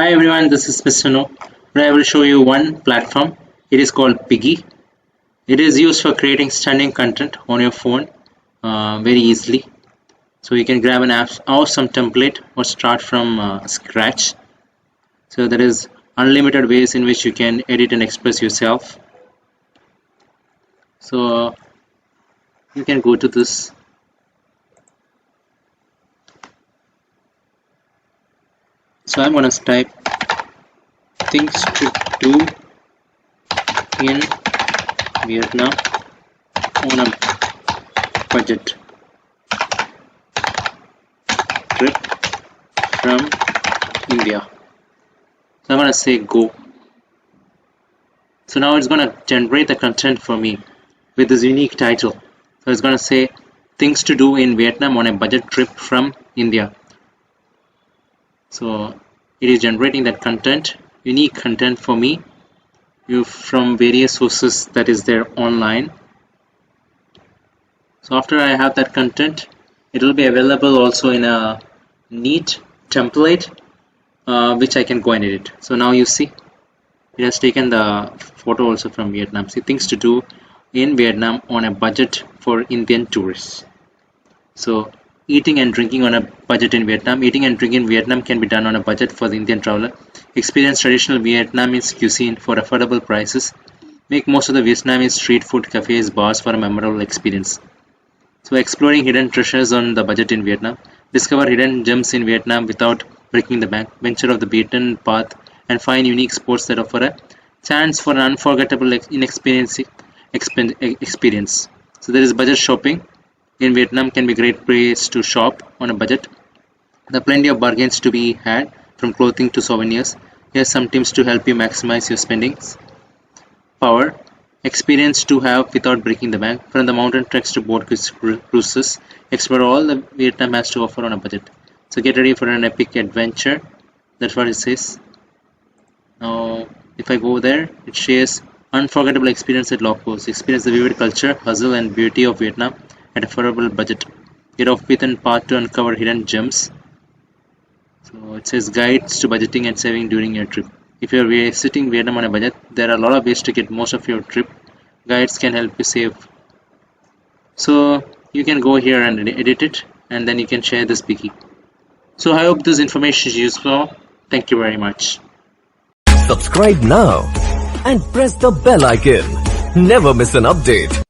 Hi everyone, this is Mr. No. Today I will show you one platform. It is called Piggy. It is used for creating stunning content on your phone very easily. So you can grab an app or some template or start from scratch. So there is unlimited ways in which you can edit and express yourself. So you can go to this. So I'm gonna type things to do in Vietnam on a budget trip from India. So I'm gonna say go. So now it's gonna generate the content for me with this unique title. So it's gonna say things to do in Vietnam on a budget trip from India. So it is generating that content, unique content for me from various sources that is there online. So after I have that content, it will be available also in a neat template which I can go and edit. So now you see it has taken the photo also from Vietnam. See, things to do in Vietnam on a budget for Indian tourists. So eating and drinking on a budget in Vietnam. Eating and drinking in Vietnam can be done on a budget for the Indian traveler. Experience traditional Vietnamese cuisine for affordable prices. Make most of the Vietnamese street food cafes, bars for a memorable experience. So exploring hidden treasures on the budget in Vietnam. Discover hidden gems in Vietnam without breaking the bank. Venture off the beaten path and find unique spots that offer a chance for an unforgettable experience. So there is budget shopping. In Vietnam can be a great place to shop on a budget. There are plenty of bargains to be had, from clothing to souvenirs. Here are some tips to help you maximize your spendings. Power. Experience to have without breaking the bank. From the mountain treks to boat cruises, explore all the Vietnam has to offer on a budget. So get ready for an epic adventure. That's what it says. Now if I go there, it shares unforgettable experience at low cost. Experience the vivid culture, hustle and beauty of Vietnam at affordable budget. Get off beaten path to uncover hidden gems. So it says guides to budgeting and saving during your trip. If you're visiting Vietnam on a budget, there are a lot of ways to get most of your trip. Guides can help you save. So you can go here and edit it, and then you can share this Piggy. So I hope this information is useful. Thank you very much. Subscribe now and press the bell icon. Never miss an update.